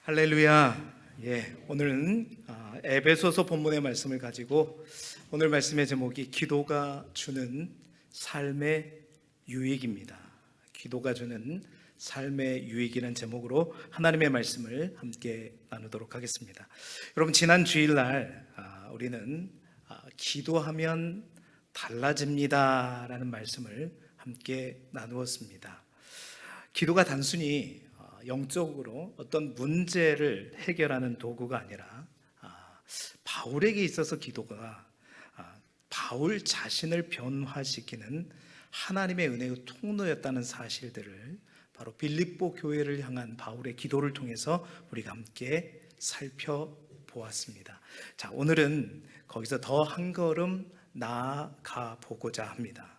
할렐루야. 오늘은 에베소서 본문의 말씀을 가지고 오늘 말씀의 제목이 기도가 주는 삶의 유익입니다. 기도가 주는 삶의 유익이라는 제목으로 하나님의 말씀을 함께 나누도록 하겠습니다. 여러분, 지난 주일날 우리는 기도하면 달라집니다 라는 말씀을 함께 나누었습니다. 기도가 단순히 영적으로 어떤 문제를 해결하는 도구가 아니라 바울에게 있어서 기도가 바울 자신을 변화시키는 하나님의 은혜의 통로였다는 사실들을 바로 빌립보 교회를 향한 바울의 기도를 통해서 우리가 함께 살펴보았습니다. 자, 오늘은 거기서 더 한 걸음 나아가 보고자 합니다.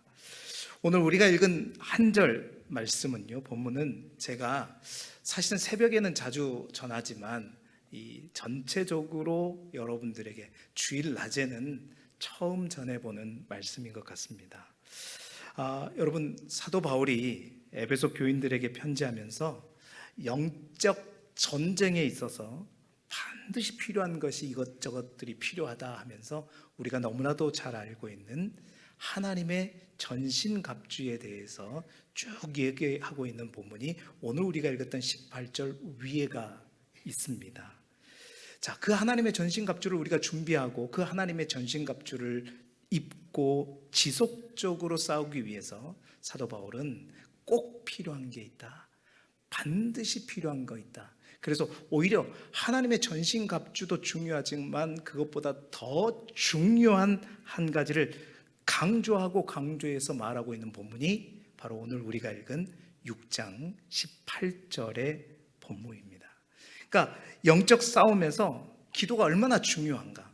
오늘 우리가 읽은 한 절 말씀은요, 본문은 제가 사실은 새벽에는 자주 전하지만 이 전체적으로 여러분들에게 주일 낮에는 처음 전해보는 말씀인 것 같습니다. 여러분, 사도 바울이 에베소 교인들에게 편지하면서 영적 전쟁에 있어서 반드시 필요한 것이 이것저것들이 필요하다 하면서 우리가 너무나도 잘 알고 있는 하나님의 전신갑주에 대해서 쭉 얘기하고 있는 본문이 오늘 우리가 읽었던 18절 위에가 있습니다. 자, 그 하나님의 전신갑주를 우리가 준비하고 그 하나님의 전신갑주를 입고 지속적으로 싸우기 위해서 사도 바울은 꼭 필요한 게 있다. 반드시 필요한 거 있다. 그래서 오히려 하나님의 전신갑주도 중요하지만 그것보다 더 중요한 한 가지를 강조하고 강조해서 말하고 있는 본문이 바로 오늘 우리가 읽은 6장 18절의 본문입니다. 그러니까 영적 싸움에서 기도가 얼마나 중요한가.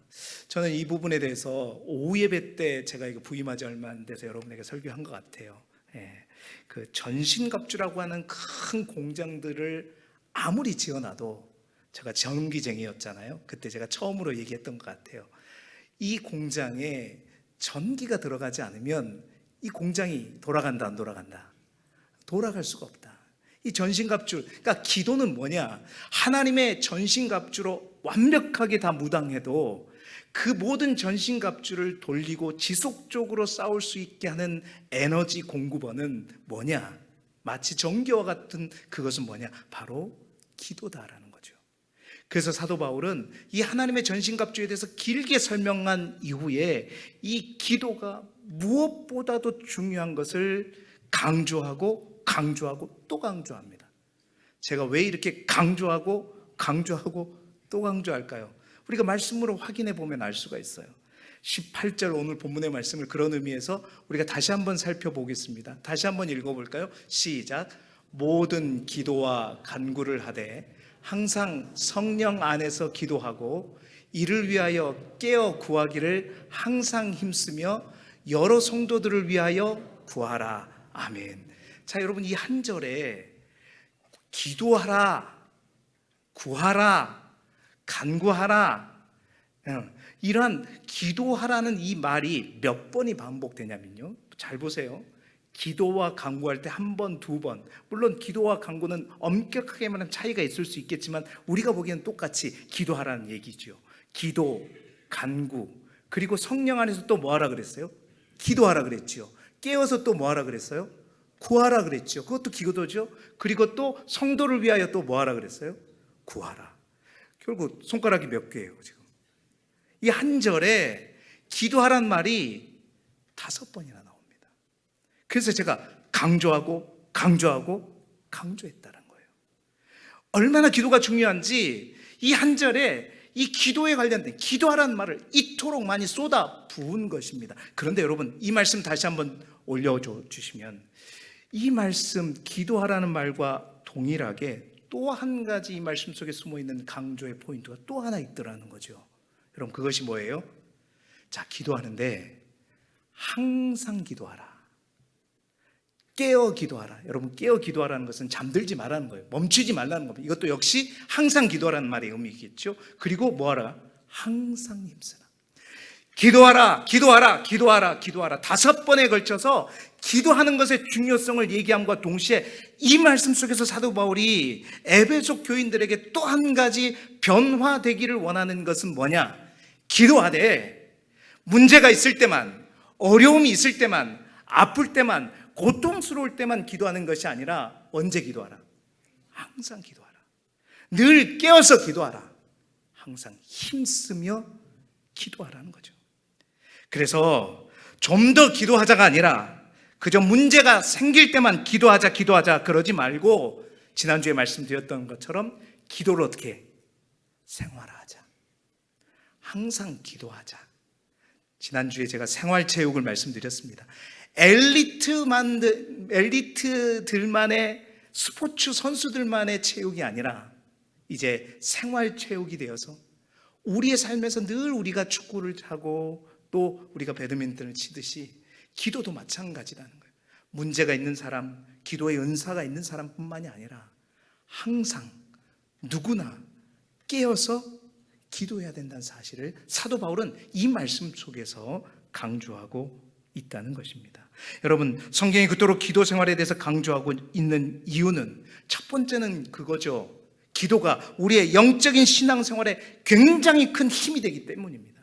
저는 이 부분에 대해서 오후 예배 때 제가 이거 부임하지 얼마 안 돼서 여러분에게 설교한 것 같아요. 그 전신갑주라고 하는 큰 공장들을 아무리 지어놔도, 제가 전기쟁이였잖아요. 그때 제가 처음으로 얘기했던 것 같아요. 이 공장에 전기가 들어가지 않으면 이 공장이 돌아간다, 안 돌아간다? 돌아갈 수가 없다. 이 전신갑주, 그러니까 기도는 뭐냐? 하나님의 전신갑주로 완벽하게 다 무당해도 그 모든 전신갑주를 돌리고 지속적으로 싸울 수 있게 하는 에너지 공급원은 뭐냐? 마치 전기와 같은 그것은 뭐냐? 바로 기도다라는 거죠. 그래서 사도 바울은 이 하나님의 전신갑주에 대해서 길게 설명한 이후에 이 기도가 무엇보다도 중요한 것을 강조하고 또 강조합니다. 제가 왜 이렇게 강조하고 또 강조할까요? 우리가 말씀으로 확인해 보면 알 수가 있어요. 18절 오늘 본문의 말씀을 그런 의미에서 우리가 다시 한번 살펴보겠습니다. 다시 한번 읽어볼까요? 시작. 모든 기도와 간구를 하되 항상 성령 안에서 기도하고 이를 위하여 깨어 구하기를 항상 힘쓰며 여러 성도들을 위하여 구하라. 아멘. 자, 여러분, 이 한 절에 기도하라, 구하라, 간구하라, 이러한 기도하라는 이 말이 몇 번이 반복되냐면요, 잘 보세요. 기도와 간구할 때 한 번, 두 번. 물론 기도와 간구는 엄격하게 말하면 차이가 있을 수 있겠지만 우리가 보기에는 똑같이 기도하라는 얘기죠. 기도, 간구, 그리고 성령 안에서 또 뭐하라 그랬어요? 기도하라 그랬죠. 깨어서 또 뭐하라 그랬어요? 구하라 그랬죠. 그것도 기도죠. 그리고 또 성도를 위하여 또 뭐하라 그랬어요? 구하라. 결국 손가락이 몇 개예요 지금? 이 한 절에 기도하라는 말이 5번이나 나옵니다. 그래서 제가 강조했다는 거예요. 얼마나 기도가 중요한지 이 한 절에 이 기도에 관련된 기도하라는 말을 이토록 많이 쏟아 부은 것입니다. 그런데 여러분, 이 말씀 다시 한번 올려주시면 이 말씀 기도하라는 말과 동일하게 또 한 가지 이 말씀 속에 숨어있는 강조의 포인트가 또 하나 있더라는 거죠. 여러분, 그것이 뭐예요? 자, 기도하는데 항상 기도하라, 깨어 기도하라. 여러분, 깨어 기도하라는 것은 잠들지 말라는 거예요. 멈추지 말라는 겁니다. 이것도 역시 항상 기도하라는 말의 의미겠죠. 그리고 뭐하라? 항상 힘쓰라. 기도하라, 기도하라, 기도하라, 기도하라. 5번에 걸쳐서 기도하는 것의 중요성을 얘기함과 동시에 이 말씀 속에서 사도 바울이 에베소 교인들에게 또 한 가지 변화되기를 원하는 것은 뭐냐? 기도하되 문제가 있을 때만, 어려움이 있을 때만, 아플 때만, 고통스러울 때만 기도하는 것이 아니라 언제 기도하라? 항상 기도하라. 늘 깨어서 기도하라. 항상 힘쓰며 기도하라는 거죠. 그래서 좀 더 기도하자가 아니라 그저 문제가 생길 때만 기도하자 그러지 말고 지난주에 말씀드렸던 것처럼 기도를 어떻게 해? 생활화하자. 항상 기도하자. 지난주에 제가 생활체육을 말씀드렸습니다. 엘리트들만의 스포츠 선수들만의 체육이 아니라 이제 생활체육이 되어서 우리의 삶에서 늘 우리가 축구를 하고 또 우리가 배드민턴을 치듯이 기도도 마찬가지라는 거예요. 문제가 있는 사람, 기도의 은사가 있는 사람뿐만이 아니라 항상 누구나 깨어서 기도해야 된다는 사실을 사도 바울은 이 말씀 속에서 강조하고 있다는 것입니다. 여러분, 성경이 그토록 기도 생활에 대해서 강조하고 있는 이유는 첫 번째는 그거죠. 기도가 우리의 영적인 신앙생활에 굉장히 큰 힘이 되기 때문입니다.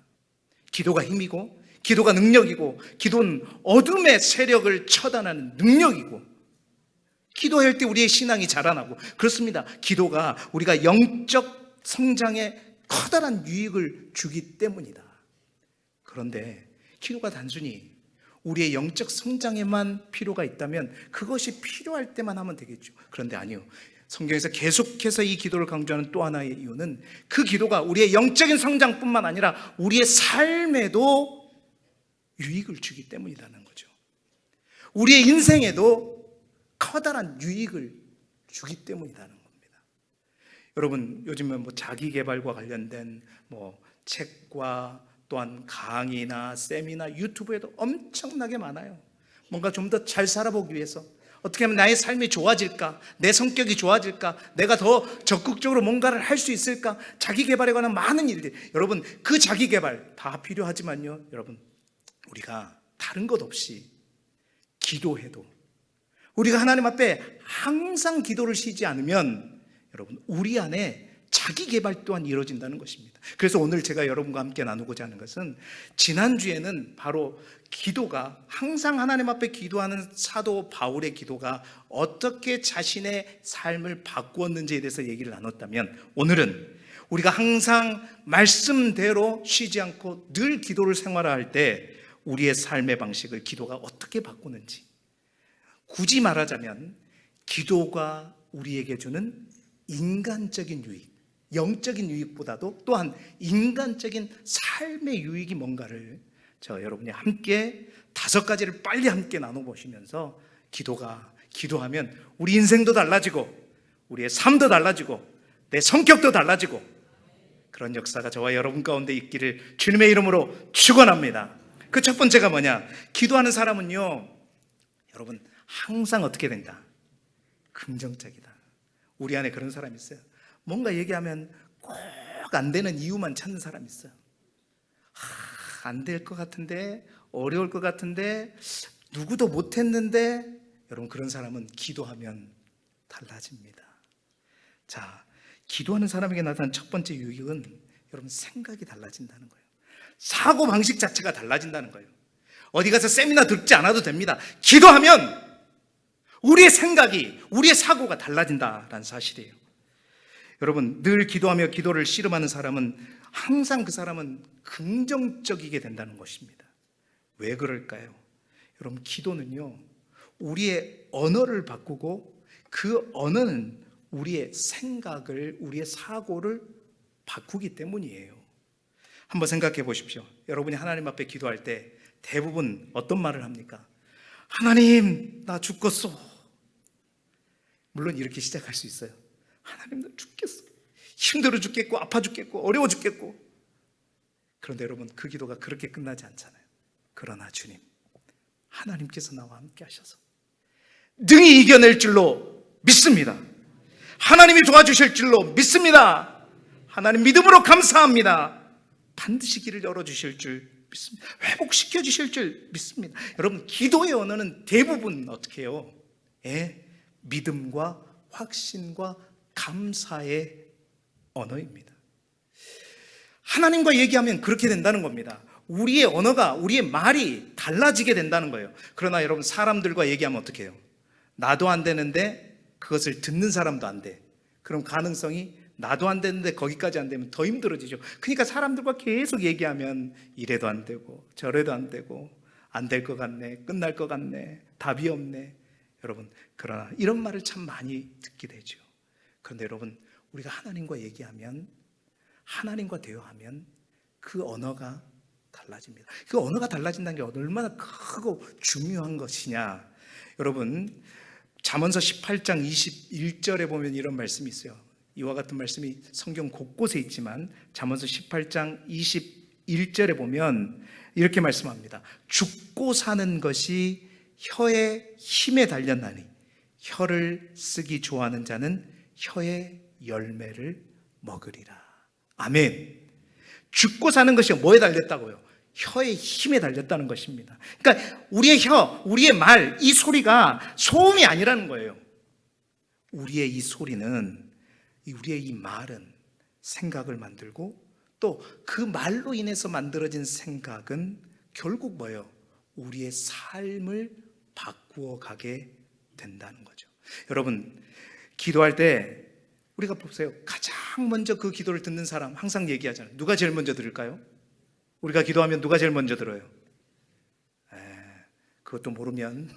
기도가 힘이고 기도가 능력이고 기도는 어둠의 세력을 처단하는 능력이고 기도할 때 우리의 신앙이 자라나고 그렇습니다. 기도가 우리가 영적 성장에 커다란 유익을 주기 때문이다. 그런데 기도가 단순히 우리의 영적 성장에만 필요가 있다면 그것이 필요할 때만 하면 되겠죠. 그런데 아니요. 성경에서 계속해서 이 기도를 강조하는 또 하나의 이유는 그 기도가 우리의 영적인 성장뿐만 아니라 우리의 삶에도 유익을 주기 때문이라는 거죠. 우리의 인생에도 커다란 유익을 주기 때문이라는 겁니다. 여러분, 요즘은 뭐 자기 개발과 관련된 뭐 책과 또한 강의나 세미나 유튜브에도 엄청나게 많아요. 뭔가 좀 더 잘 살아보기 위해서 어떻게 하면 나의 삶이 좋아질까? 내 성격이 좋아질까? 내가 더 적극적으로 뭔가를 할 수 있을까? 자기 개발에 관한 많은 일들. 여러분, 그 자기 개발 다 필요하지만요. 여러분, 우리가 다른 것 없이 기도해도 우리가 하나님 앞에 항상 기도를 쉬지 않으면 여러분, 우리 안에 자기 개발 또한 이루어진다는 것입니다. 그래서 오늘 제가 여러분과 함께 나누고자 하는 것은 지난주에는 바로 기도가 항상 하나님 앞에 기도하는 사도 바울의 기도가 어떻게 자신의 삶을 바꾸었는지에 대해서 얘기를 나눴다면 오늘은 우리가 항상 말씀대로 쉬지 않고 늘 기도를 생활할 때 우리의 삶의 방식을 기도가 어떻게 바꾸는지, 굳이 말하자면 기도가 우리에게 주는 인간적인 유익, 영적인 유익보다도 또한 인간적인 삶의 유익이 뭔가를 여러분이 함께 5가지를 빨리 함께 나눠보시면서 기도하면 우리 인생도 달라지고 우리의 삶도 달라지고 내 성격도 달라지고 그런 역사가 저와 여러분 가운데 있기를 주님의 이름으로 축원합니다. 그 첫 번째가 뭐냐? 기도하는 사람은요, 여러분 항상 어떻게 된다? 긍정적이다. 우리 안에 그런 사람이 있어요. 뭔가 얘기하면 꼭 안 되는 이유만 찾는 사람이 있어요. 안 될 것 같은데, 어려울 것 같은데, 누구도 못했는데, 여러분 그런 사람은 기도하면 달라집니다. 자, 기도하는 사람에게 나타난 첫 번째 유익은 여러분 생각이 달라진다는 거예요. 사고 방식 자체가 달라진다는 거예요. 어디 가서 세미나 듣지 않아도 됩니다. 기도하면 우리의 생각이, 우리의 사고가 달라진다라는 사실이에요. 여러분, 늘 기도하며 기도를 씨름하는 사람은 항상 그 사람은 긍정적이게 된다는 것입니다. 왜 그럴까요? 여러분, 기도는요, 우리의 언어를 바꾸고 그 언어는 우리의 생각을, 우리의 사고를 바꾸기 때문이에요. 한번 생각해 보십시오. 여러분이 하나님 앞에 기도할 때 대부분 어떤 말을 합니까? 하나님, 나 죽겠어. 물론 이렇게 시작할 수 있어요. 하나님, 나 죽겠어. 힘들어 죽겠고 아파 죽겠고 어려워 죽겠고. 그런데 여러분, 그 기도가 그렇게 끝나지 않잖아요. 그러나 주님, 하나님께서 나와 함께 하셔서 능히 이겨낼 줄로 믿습니다. 하나님이 도와주실 줄로 믿습니다. 하나님 믿음으로 감사합니다. 반드시 길을 열어주실 줄 믿습니다. 회복시켜 주실 줄 믿습니다. 여러분, 기도의 언어는 대부분 어떻게 해요? 믿음과 확신과 감사의 언어입니다. 하나님과 얘기하면 그렇게 된다는 겁니다. 우리의 언어가, 우리의 말이 달라지게 된다는 거예요. 그러나 여러분, 사람들과 얘기하면 어떻게 해요? 나도 안 되는데 그것을 듣는 사람도 안 돼. 그럼 가능성이 나도 안 되는데 거기까지 안 되면 더 힘들어지죠. 그러니까 사람들과 계속 얘기하면 이래도 안 되고 저래도 안 되고 안 될 것 같네, 끝날 것 같네, 답이 없네. 여러분, 그러나 이런 말을 참 많이 듣게 되죠. 그런데 여러분, 우리가 하나님과 얘기하면, 하나님과 대화하면 그 언어가 달라집니다. 그 언어가 달라진다는 게 얼마나 크고 중요한 것이냐. 여러분, 잠언서 18장 21절에 보면 이런 말씀이 있어요. 이와 같은 말씀이 성경 곳곳에 있지만 잠언서 18장 21절에 보면 이렇게 말씀합니다. 죽고 사는 것이 혀의 힘에 달렸나니 혀를 쓰기 좋아하는 자는 혀의 열매를 먹으리라. 아멘. 죽고 사는 것이 뭐에 달렸다고요? 혀의 힘에 달렸다는 것입니다. 그러니까 우리의 혀, 우리의 말, 이 소리가 소음이 아니라는 거예요. 우리의 이 소리는, 우리의 이 말은 생각을 만들고 또 그 말로 인해서 만들어진 생각은 결국 뭐예요? 우리의 삶을 바꾸어 가게 된다는 거죠. 여러분, 기도할 때 우리가 보세요. 가장 먼저 그 기도를 듣는 사람 항상 얘기하잖아요. 누가 제일 먼저 들을까요? 우리가 기도하면 누가 제일 먼저 들어요? 그것도 모르면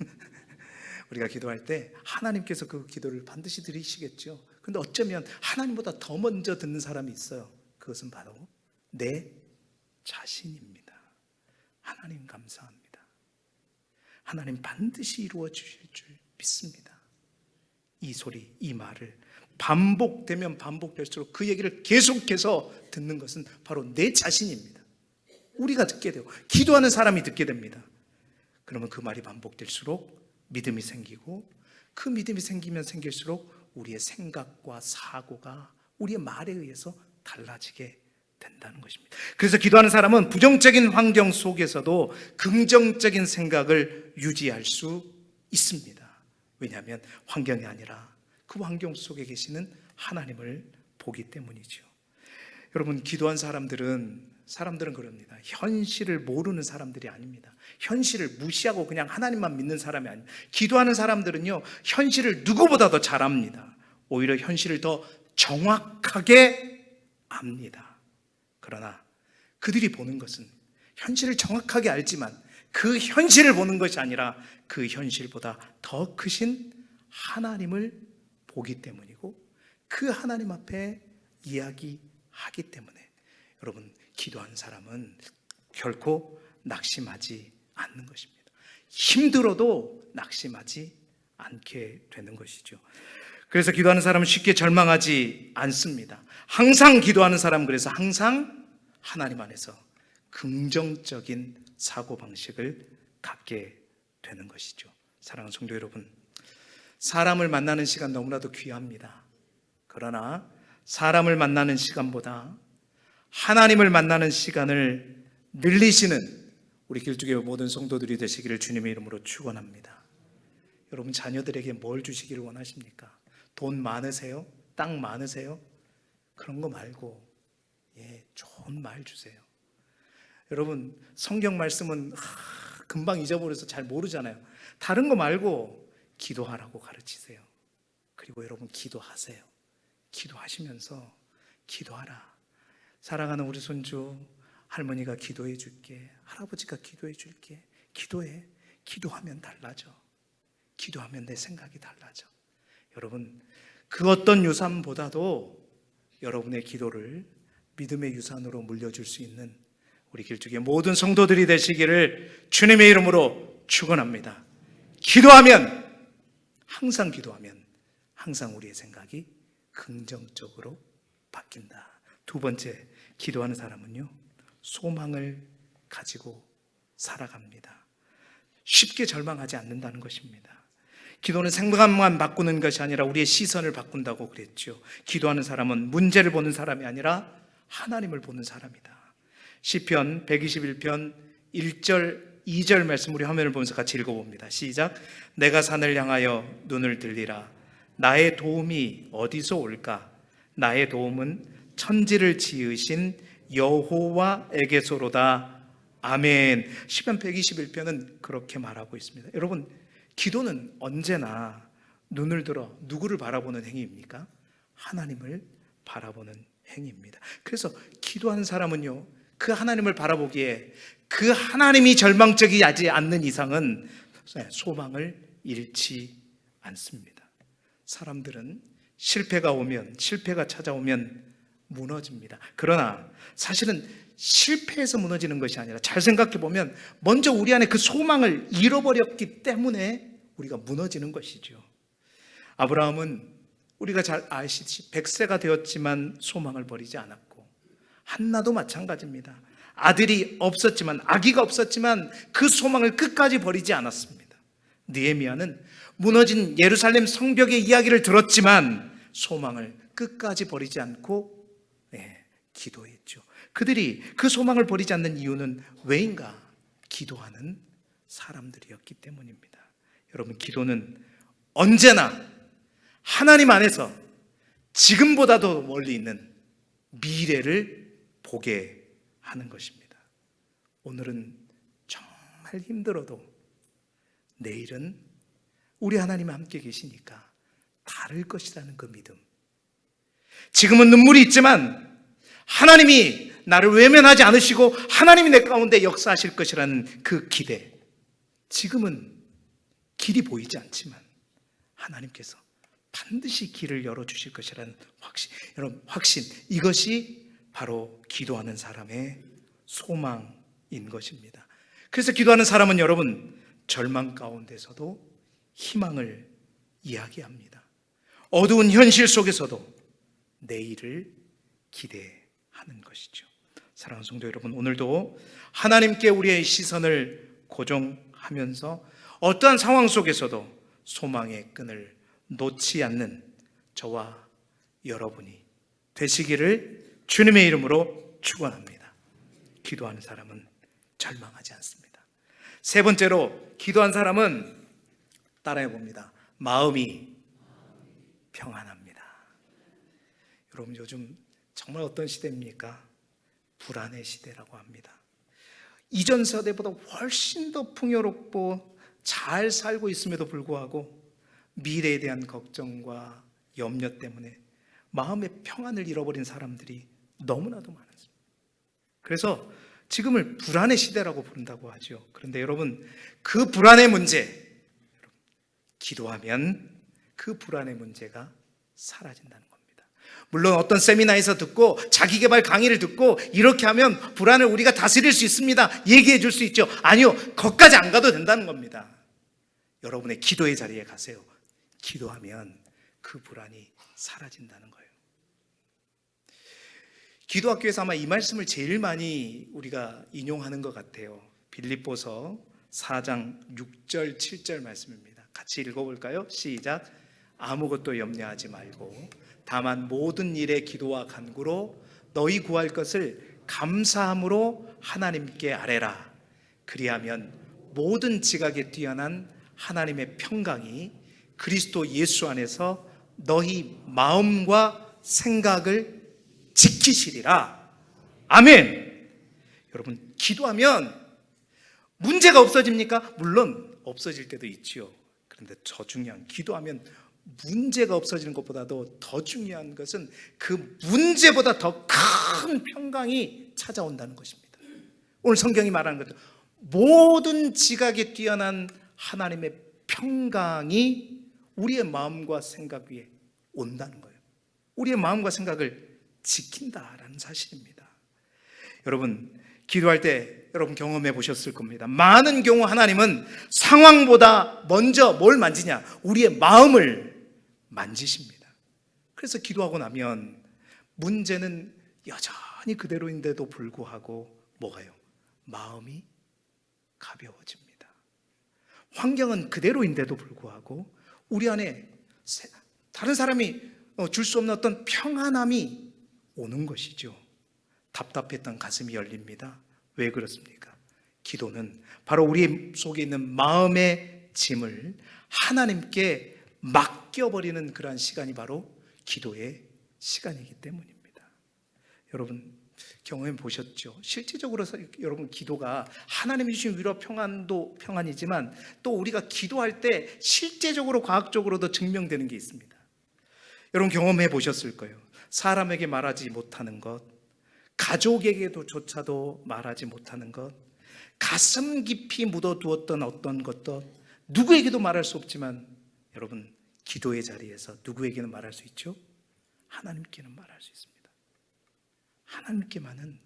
우리가 기도할 때 하나님께서 그 기도를 반드시 들으시겠죠. 그런데 어쩌면 하나님보다 더 먼저 듣는 사람이 있어요. 그것은 바로 내 자신입니다. 하나님 감사합니다. 하나님 반드시 이루어 주실 줄 믿습니다. 이 소리, 이 말을 반복되면 반복될수록 그 얘기를 계속해서 듣는 것은 바로 내 자신입니다. 우리가 듣게 돼요. 기도하는 사람이 듣게 됩니다. 그러면 그 말이 반복될수록 믿음이 생기고, 그 믿음이 생기면 생길수록 우리의 생각과 사고가 우리의 말에 의해서 달라지게 된다는 것입니다. 그래서 기도하는 사람은 부정적인 환경 속에서도 긍정적인 생각을 유지할 수 있습니다. 왜냐하면 환경이 아니라 그 환경 속에 계시는 하나님을 보기 때문이죠. 여러분, 기도한 사람들은 그럽니다. 현실을 모르는 사람들이 아닙니다. 현실을 무시하고 그냥 하나님만 믿는 사람이 아닙니다. 기도하는 사람들은요, 현실을 누구보다 더 잘 압니다. 오히려 현실을 더 정확하게 압니다. 그러나 그들이 보는 것은 현실을 정확하게 알지만 그 현실을 보는 것이 아니라 그 현실보다 더 크신 하나님을 보기 때문이고, 그 하나님 앞에 이야기하기 때문에 여러분, 기도하는 사람은 결코 낙심하지 않는 것입니다. 힘들어도 낙심하지 않게 되는 것이죠. 그래서 기도하는 사람은 쉽게 절망하지 않습니다. 항상 기도하는 사람은 그래서 항상 하나님 안에서 긍정적인 사고방식을 갖게 되는 것이죠. 사랑하는 성도 여러분, 사람을 만나는 시간 너무나도 귀합니다. 그러나 사람을 만나는 시간보다 하나님을 만나는 시간을 늘리시는 우리 길쭉의 모든 성도들이 되시기를 주님의 이름으로 축원합니다. 여러분, 자녀들에게 뭘 주시기를 원하십니까? 돈 많으세요? 땅 많으세요? 그런 거 말고 좋은 말 주세요. 여러분, 성경 말씀은 금방 잊어버려서 잘 모르잖아요. 다른 거 말고 기도하라고 가르치세요. 그리고 여러분, 기도하세요. 기도하시면서 기도하라. 사랑하는 우리 손주, 할머니가 기도해 줄게, 할아버지가 기도해 줄게. 기도해. 기도하면 달라져. 기도하면 내 생각이 달라져. 여러분, 그 어떤 유산보다도 여러분의 기도를 믿음의 유산으로 물려줄 수 있는 우리 길쭉의 모든 성도들이 되시기를 주님의 이름으로 축원합니다. 기도하면, 항상 우리의 생각이 긍정적으로 바뀐다. 두 번째, 기도하는 사람은요, 소망을 가지고 살아갑니다. 쉽게 절망하지 않는다는 것입니다. 기도는 생각만 바꾸는 것이 아니라 우리의 시선을 바꾼다고 그랬죠. 기도하는 사람은 문제를 보는 사람이 아니라 하나님을 보는 사람이다. 시편 121편 1절 2절 말씀 우리 화면을 보면서 같이 읽어봅니다. 시작. 내가 산을 향하여 눈을 들리라. 나의 도움이 어디서 올까? 나의 도움은 천지를 지으신 여호와에게서로다. 아멘. 시편 121편은 그렇게 말하고 있습니다. 여러분, 기도는 언제나 눈을 들어 누구를 바라보는 행위입니까? 하나님을 바라보는 행위입니다. 그래서 기도하는 사람은요, 그 하나님을 바라보기에 그 하나님이 절망적이지 않는 이상은 소망을 잃지 않습니다. 사람들은 실패가 찾아오면 무너집니다. 그러나 사실은 실패해서 무너지는 것이 아니라 잘 생각해 보면 먼저 우리 안에 그 소망을 잃어버렸기 때문에 우리가 무너지는 것이죠. 아브라함은 우리가 잘 아시듯이 100세가 되었지만 소망을 버리지 않았고, 한나도 마찬가지입니다. 아들이 없었지만, 아기가 없었지만 그 소망을 끝까지 버리지 않았습니다. 느헤미야는 무너진 예루살렘 성벽의 이야기를 들었지만 소망을 끝까지 버리지 않고 기도했죠. 그들이 그 소망을 버리지 않는 이유는 왜인가? 기도하는 사람들이었기 때문입니다. 여러분, 기도는 언제나 하나님 안에서 지금보다도 멀리 있는 미래를 보게 하는 것입니다. 오늘은 정말 힘들어도 내일은 우리 하나님이 함께 계시니까 다를 것이라는 그 믿음. 지금은 눈물이 있지만 하나님이 나를 외면하지 않으시고 하나님이 내 가운데 역사하실 것이라는 그 기대. 지금은 길이 보이지 않지만 하나님께서 반드시 길을 열어주실 것이라는 확신. 여러분, 확신, 이것이 바로 기도하는 사람의 소망인 것입니다. 그래서 기도하는 사람은 여러분, 절망 가운데서도 희망을 이야기합니다. 어두운 현실 속에서도 내일을 기대하는 것이죠. 사랑하는 성도 여러분, 오늘도 하나님께 우리의 시선을 고정하면서 어떠한 상황 속에서도 소망의 끈을 놓지 않는 저와 여러분이 되시기를 주님의 이름으로 축원합니다. 기도하는 사람은 절망하지 않습니다. 세 번째로, 기도한 사람은 따라해 봅니다. 마음이 평안합니다. 여러분, 요즘 정말 어떤 시대입니까? 불안의 시대라고 합니다. 이전 세대보다 훨씬 더 풍요롭고 잘 살고 있음에도 불구하고 미래에 대한 걱정과 염려 때문에 마음의 평안을 잃어버린 사람들이 너무나도 많습니다. 그래서 지금을 불안의 시대라고 부른다고 하죠. 그런데 여러분, 그 불안의 문제, 기도하면 그 불안의 문제가 사라진다는 겁니다. 물론 어떤 세미나에서 듣고 자기계발 강의를 듣고 이렇게 하면 불안을 우리가 다스릴 수 있습니다, 얘기해 줄 수 있죠. 아니요, 거기까지 안 가도 된다는 겁니다. 여러분의 기도의 자리에 가세요. 기도하면 그 불안이 사라진다는 거예요. 기도학교에서 아마 이 말씀을 제일 많이 우리가 인용하는 것 같아요. 빌립보서 4장 6절 7절 말씀입니다. 같이 읽어볼까요? 시작. 아무것도 염려하지 말고 다만 모든 일에 기도와 간구로 너희 구할 것을 감사함으로 하나님께 아뢰라. 그리하면 모든 지각에 뛰어난 하나님의 평강이 그리스도 예수 안에서 너희 마음과 생각을 지키시리라. 아멘. 여러분, 기도하면 문제가 없어집니까? 물론 없어질 때도 있지요. 그런데 더 중요한, 기도하면 문제가 없어지는 것보다도 더 중요한 것은 그 문제보다 더 큰 평강이 찾아온다는 것입니다. 오늘 성경이 말하는 것도 모든 지각에 뛰어난 하나님의 평강이 우리의 마음과 생각 위에 온다는 거예요. 우리의 마음과 생각을 지킨다라는 사실입니다. 여러분, 기도할 때 여러분 경험해 보셨을 겁니다. 많은 경우 하나님은 상황보다 먼저 뭘 만지냐? 우리의 마음을 만지십니다. 그래서 기도하고 나면 문제는 여전히 그대로인데도 불구하고 뭐가요? 마음이 가벼워집니다. 환경은 그대로인데도 불구하고 우리 안에 다른 사람이 줄 수 없는 어떤 평안함이 오는 것이죠. 답답했던 가슴이 열립니다. 왜 그렇습니까? 기도는 바로 우리 속에 있는 마음의 짐을 하나님께 맡겨버리는 그러한 시간이 바로 기도의 시간이기 때문입니다. 여러분 경험해 보셨죠? 실질적으로 여러분 기도가 하나님이 주신 위로 평안도 평안이지만 또 우리가 기도할 때 실제적으로 과학적으로도 증명되는 게 있습니다. 여러분 경험해 보셨을 거예요. 사람에게 말하지 못하는 것, 가족에게조차도 말하지 못하는 것, 가슴 깊이 묻어두었던 어떤 것도 누구에게도 말할 수 없지만 여러분 기도의 자리에서 누구에게는 말할 수 있죠? 하나님께는 말할 수 있습니다. 하나님께만은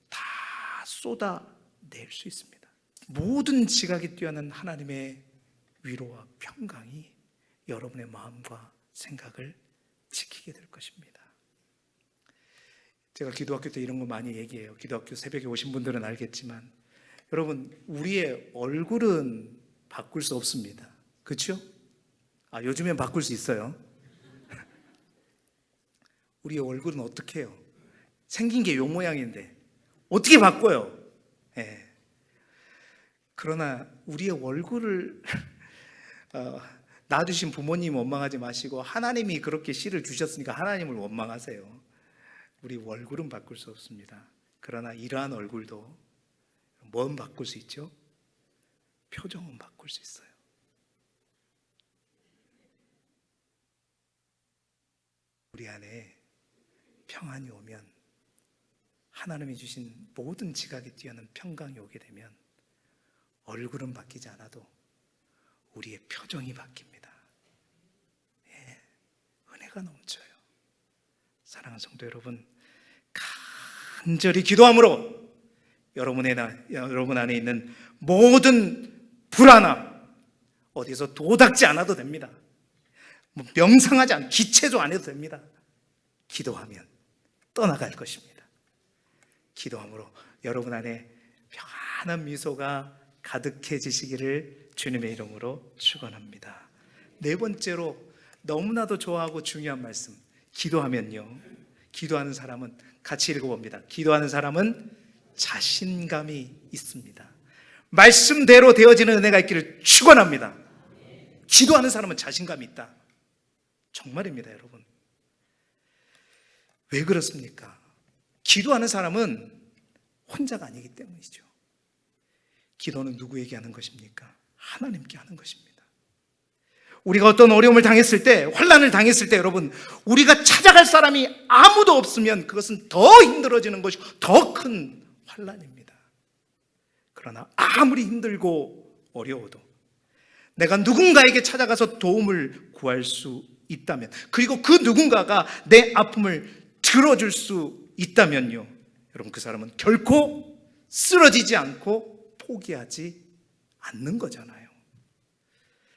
다 쏟아낼 수 있습니다. 모든 지각이 뛰어난 하나님의 위로와 평강이 여러분의 마음과 생각을 지키게 될 것입니다. 제가 기도학교 때 이런 거 많이 얘기해요. 기도학교 새벽에 오신 분들은 알겠지만 여러분 우리의 얼굴은 바꿀 수 없습니다. 그렇죠? 요즘엔 바꿀 수 있어요. 우리의 얼굴은 어떻게 해요? 생긴 게 요 모양인데 어떻게 바꿔요? 예. 그러나 우리의 얼굴을 낳아주신 부모님 원망하지 마시고 하나님이 그렇게 씨를 주셨으니까 하나님을 원망하세요. 우리 얼굴은 바꿀 수 없습니다. 그러나 이러한 얼굴도 뭔 바꿀 수 있죠? 표정은 바꿀 수 있어요. 우리 안에 평안이 오면 하나님이 주신 모든 지각이 뛰어난 평강이 오게 되면 얼굴은 바뀌지 않아도 우리의 표정이 바뀝니다. 예, 은혜가 넘쳐요. 사랑하는 성도 여러분, 간절히 기도함으로 여러분 안에 있는 모든 불안함 어디서 도닥지 않아도 됩니다. 명상하지 않고 기체도 안 해도 됩니다. 기도하면 떠나갈 것입니다. 기도함으로 여러분 안에 평안한 미소가 가득해지시기를 주님의 이름으로 축원합니다. 네 번째로 너무나도 좋아하고 중요한 말씀, 기도하면요, 기도하는 사람은 같이 읽어봅니다. 기도하는 사람은 자신감이 있습니다. 말씀대로 되어지는 은혜가 있기를 축원합니다. 기도하는 사람은 자신감이 있다. 정말입니다, 여러분. 왜 그렇습니까? 기도하는 사람은 혼자가 아니기 때문이죠. 기도는 누구에게 하는 것입니까? 하나님께 하는 것입니다. 우리가 어떤 어려움을 당했을 때, 환난을 당했을 때 여러분, 우리가 찾아갈 사람이 아무도 없으면 그것은 더 힘들어지는 것이고 더 큰 환난입니다. 그러나 아무리 힘들고 어려워도 내가 누군가에게 찾아가서 도움을 구할 수 있다면, 그리고 그 누군가가 내 아픔을 들어줄 수 있다면요, 여러분 그 사람은 결코 쓰러지지 않고 포기하지 않는 거잖아요.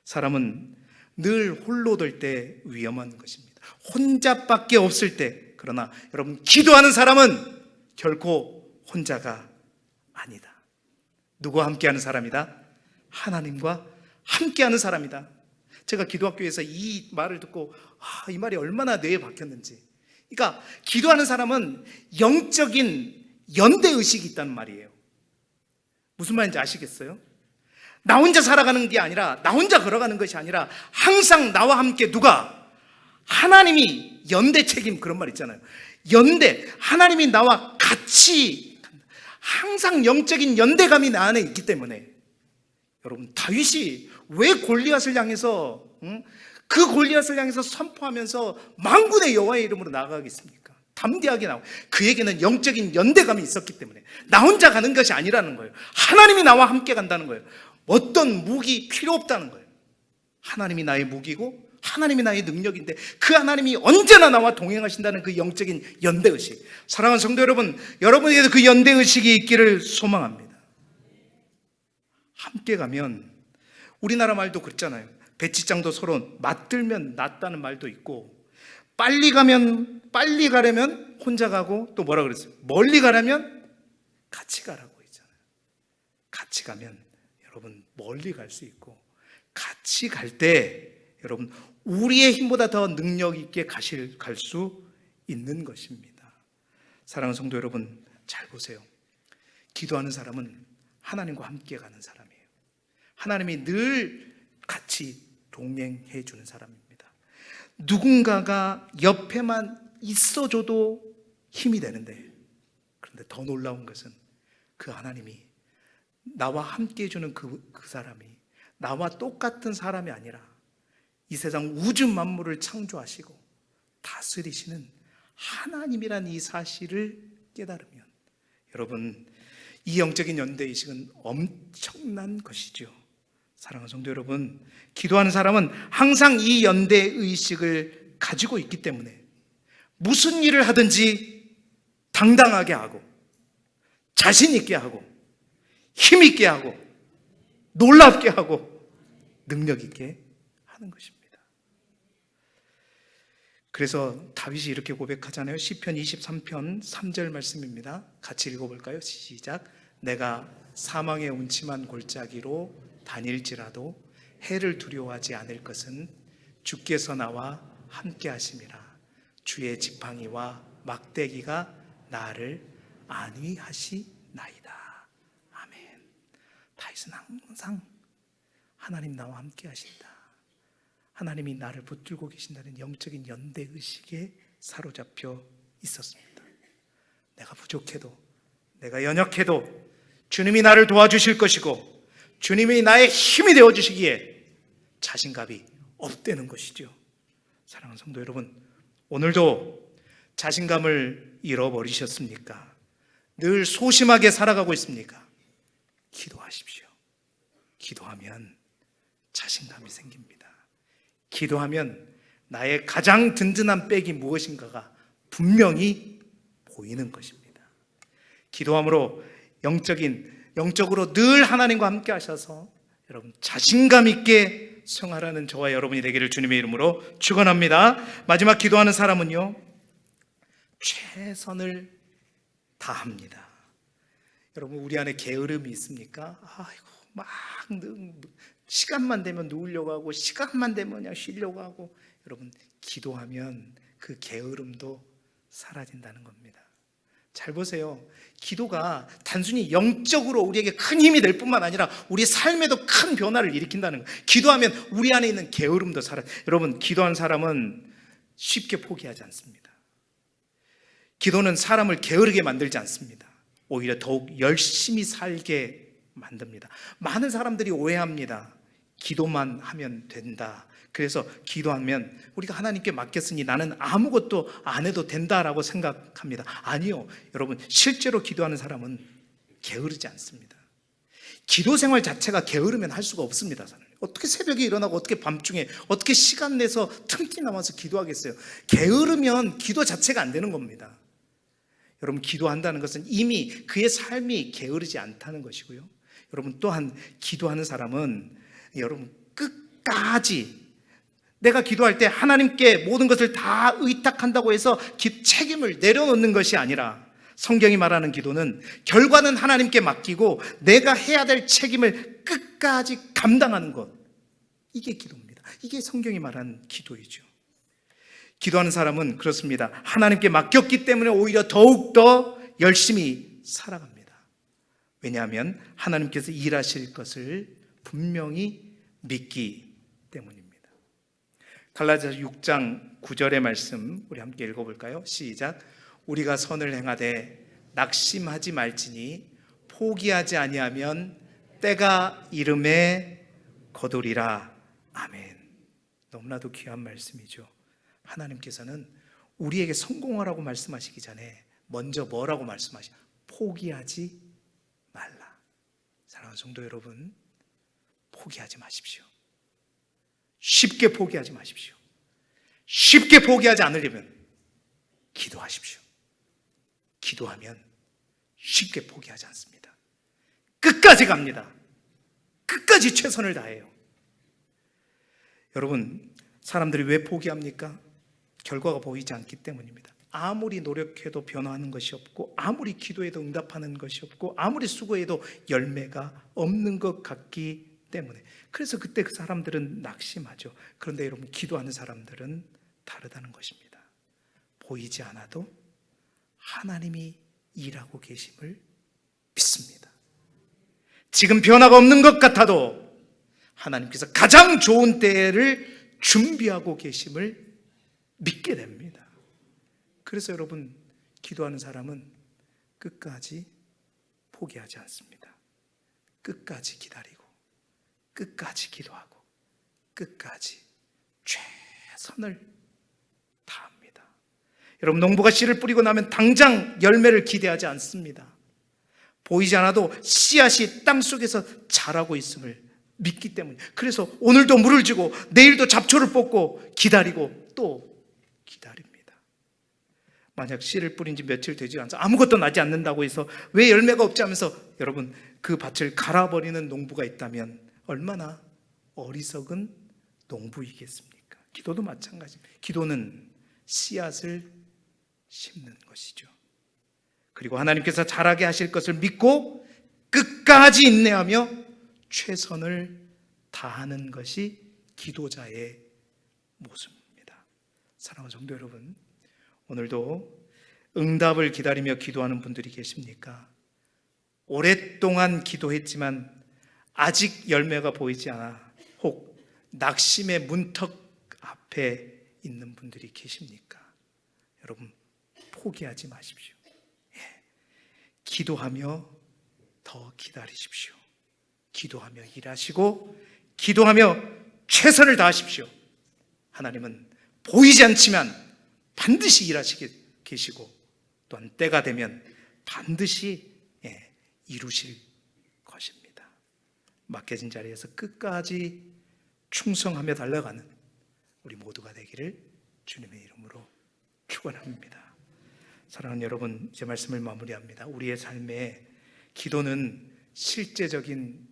사람은 늘 홀로 될 때 위험한 것입니다. 혼자밖에 없을 때. 그러나 여러분 기도하는 사람은 결코 혼자가 아니다. 누구와 함께하는 사람이다? 하나님과 함께하는 사람이다. 제가 기도학교에서 이 말을 듣고 이 말이 얼마나 뇌에 박혔는지. 그러니까 기도하는 사람은 영적인 연대의식이 있다는 말이에요. 무슨 말인지 아시겠어요? 나 혼자 살아가는 게 아니라, 나 혼자 걸어가는 것이 아니라 항상 나와 함께 누가? 하나님이 연대 책임, 그런 말 있잖아요. 연대, 하나님이 나와 같이 항상 영적인 연대감이 나 안에 있기 때문에 여러분 다윗이 왜 골리앗을 향해서 그 골리앗을 향해서 선포하면서 만군의 여호와의 이름으로 나아가겠습니까? 담대하게 나오고, 그에게는 영적인 연대감이 있었기 때문에 나 혼자 가는 것이 아니라는 거예요. 하나님이 나와 함께 간다는 거예요. 어떤 무기 필요 없다는 거예요. 하나님이 나의 무기고 하나님이 나의 능력인데 그 하나님이 언제나 나와 동행하신다는 그 영적인 연대의식. 사랑하는 성도 여러분, 여러분에게도 그 연대의식이 있기를 소망합니다. 함께 가면, 우리나라 말도 그렇잖아요. 배치장도 서로 맞들면 낫다는 말도 있고, 빨리 가려면 혼자 가고, 또 뭐라 그랬어요? 멀리 가려면 같이 가라고 했잖아요. 같이 가면 여러분 멀리 갈 수 있고, 같이 갈 때 여러분 우리의 힘보다 더 능력 있게 갈 수 있는 것입니다. 사랑하는 성도 여러분, 잘 보세요. 기도하는 사람은 하나님과 함께 가는 사람이에요. 하나님이 늘 같이 동행해 주는 사람입니다. 누군가가 옆에만 있어줘도 힘이 되는데, 그런데 더 놀라운 것은 그 하나님이 나와 함께 해주는 그 사람이 나와 똑같은 사람이 아니라 이 세상 우주 만물을 창조하시고 다스리시는 하나님이란 이 사실을 깨달으면, 여러분, 이 영적인 연대의식은 엄청난 것이죠. 사랑하는 성도 여러분, 기도하는 사람은 항상 이 연대의식을 가지고 있기 때문에 무슨 일을 하든지 당당하게 하고 자신 있게 하고 힘 있게 하고 놀랍게 하고 능력 있게 하는 것입니다. 그래서 다윗이 이렇게 고백하잖아요. 시편 23편 3절 말씀입니다. 같이 읽어볼까요? 시작. 내가 사망의 음침한 골짜기로 다닐지라도 해를 두려워하지 않을 것은 주께서 나와 함께 하심이라. 주의 지팡이와 막대기가 나를 안위하시나이다. 아멘. 다윗은 항상 하나님 나와 함께 하신다, 하나님이 나를 붙들고 계신다는 영적인 연대의식에 사로잡혀 있었습니다. 내가 부족해도, 내가 연약해도 주님이 나를 도와주실 것이고 주님이 나의 힘이 되어주시기에 자신감이 없다는 것이죠. 사랑하는 성도 여러분, 오늘도 자신감을 잃어버리셨습니까? 늘 소심하게 살아가고 있습니까? 기도하십시오. 기도하면 자신감이 생깁니다. 기도하면 나의 가장 든든한 백이 무엇인가가 분명히 보이는 것입니다. 기도함으로 영적으로 늘 하나님과 함께 하셔서 여러분 자신감 있게 생활하는 저와 여러분이 되기를 주님의 이름으로 축원합니다. 마지막 기도하는 사람은요, 최선을 다합니다. 여러분, 우리 안에 게으름이 있습니까? 아이고, 막 시간만 되면 누우려고 하고 시간만 되면 그냥 쉬려고 하고. 여러분, 기도하면 그 게으름도 사라진다는 겁니다. 잘 보세요. 기도가 단순히 영적으로 우리에게 큰 힘이 될 뿐만 아니라 우리 삶에도 큰 변화를 일으킨다는 거예요. 기도하면 우리 안에 있는 게으름도 여러분, 기도한 사람은 쉽게 포기하지 않습니다. 기도는 사람을 게으르게 만들지 않습니다. 오히려 더욱 열심히 살게 만듭니다. 많은 사람들이 오해합니다. 기도만 하면 된다. 그래서 기도하면 우리가 하나님께 맡겼으니 나는 아무것도 안 해도 된다라고 생각합니다. 아니요, 여러분, 실제로 기도하는 사람은 게으르지 않습니다. 기도 생활 자체가 게으르면 할 수가 없습니다. 어떻게 새벽에 일어나고 어떻게 밤중에 어떻게 시간 내서 틈틈이 남아서 기도하겠어요? 게으르면 기도 자체가 안 되는 겁니다. 여러분, 기도한다는 것은 이미 그의 삶이 게으르지 않다는 것이고요. 여러분, 또한 기도하는 사람은 여러분 끝까지 내가 기도할 때 하나님께 모든 것을 다 의탁한다고 해서 책임을 내려놓는 것이 아니라, 성경이 말하는 기도는 결과는 하나님께 맡기고 내가 해야 될 책임을 끝까지 감당하는 것, 이게 기도입니다. 이게 성경이 말하는 기도이죠. 기도하는 사람은 그렇습니다. 하나님께 맡겼기 때문에 오히려 더욱더 열심히 살아갑니다. 왜냐하면 하나님께서 일하실 것을 분명히 믿기 때문입니다. 갈라디아서 6장 9절의 말씀 우리 함께 읽어볼까요? 시작. 우리가 선을 행하되 낙심하지 말지니 포기하지 아니하면 때가 이름에 거두리라. 아멘. 너무나도 귀한 말씀이죠. 하나님께서는 우리에게 성공하라고 말씀하시기 전에 먼저 뭐라고 말씀하시죠? 포기하지 말라. 사랑하는 성도 여러분, 포기하지 마십시오. 쉽게 포기하지 마십시오. 쉽게 포기하지 않으려면 기도하십시오. 기도하면 쉽게 포기하지 않습니다. 끝까지 갑니다. 끝까지 최선을 다해요. 여러분, 사람들이 왜 포기합니까? 결과가 보이지 않기 때문입니다. 아무리 노력해도 변화하는 것이 없고, 아무리 기도해도 응답하는 것이 없고, 아무리 수고해도 열매가 없는 것 같기 때문에. 그래서 그때 그 사람들은 낙심하죠. 그런데 여러분, 기도하는 사람들은 다르다는 것입니다. 보이지 않아도 하나님이 일하고 계심을 믿습니다. 지금 변화가 없는 것 같아도 하나님께서 가장 좋은 때를 준비하고 계심을 믿게 됩니다. 그래서 여러분, 기도하는 사람은 끝까지 포기하지 않습니다. 끝까지 기다리고, 끝까지 기도하고, 끝까지 최선을 다합니다. 여러분, 농부가 씨를 뿌리고 나면 당장 열매를 기대하지 않습니다. 보이지 않아도 씨앗이 땅속에서 자라고 있음을 믿기 때문에, 그래서 오늘도 물을 주고 내일도 잡초를 뽑고 기다리고 또 기다립니다. 만약 씨를 뿌린 지 며칠 되지 않아서 아무것도 나지 않는다고 해서 왜 열매가 없지 하면서 여러분 그 밭을 갈아버리는 농부가 있다면 얼마나 어리석은 농부이겠습니까? 기도도 마찬가지입니다. 기도는 씨앗을 심는 것이죠. 그리고 하나님께서 잘하게 하실 것을 믿고 끝까지 인내하며 최선을 다하는 것이 기도자의 모습입니다. 사랑하는 성도 여러분, 오늘도 응답을 기다리며 기도하는 분들이 계십니까? 오랫동안 기도했지만 아직 열매가 보이지 않아 혹 낙심의 문턱 앞에 있는 분들이 계십니까? 여러분, 포기하지 마십시오. 기도하며 더 기다리십시오. 기도하며 일하시고 기도하며 최선을 다하십시오. 하나님은 보이지 않지만 반드시 일하시게 계시고 또한 때가 되면 반드시 이루실 것입니다. 맡겨진 자리에서 끝까지 충성하며 달려가는 우리 모두가 되기를 주님의 이름으로 축원합니다. 사랑하는 여러분, 이제 말씀을 마무리합니다. 우리의 삶에 기도는 실제적인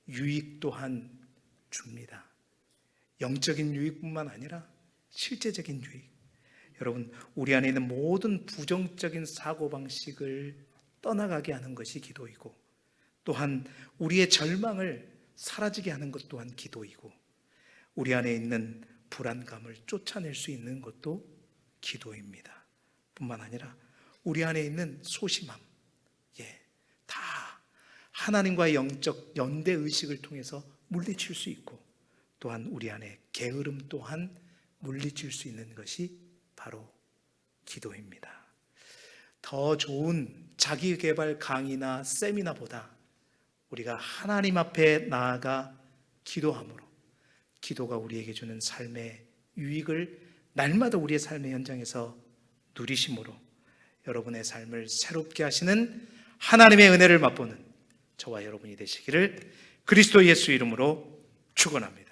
유익 또한 줍니다. 영적인 유익뿐만 아니라 실제적인 유익. 여러분, 우리 안에 있는 모든 부정적인 사고방식을 떠나가게 하는 것이 기도이고, 또한 우리의 절망을 사라지게 하는 것 또한 기도이고, 우리 안에 있는 불안감을 쫓아낼 수 있는 것도 기도입니다. 뿐만 아니라 우리 안에 있는 소심함, 다 하나님과의 영적 연대의식을 통해서 물리칠 수 있고, 또한 우리 안에 게으름 또한 물리칠 수 있는 것이 바로 기도입니다. 더 좋은 자기개발 강의나 세미나보다 우리가 하나님 앞에 나아가 기도함으로 기도가 우리에게 주는 삶의 유익을 날마다 우리의 삶의 현장에서 누리심으로 여러분의 삶을 새롭게 하시는 하나님의 은혜를 맛보는 저와 여러분이 되시기를 그리스도 예수 이름으로 축원합니다.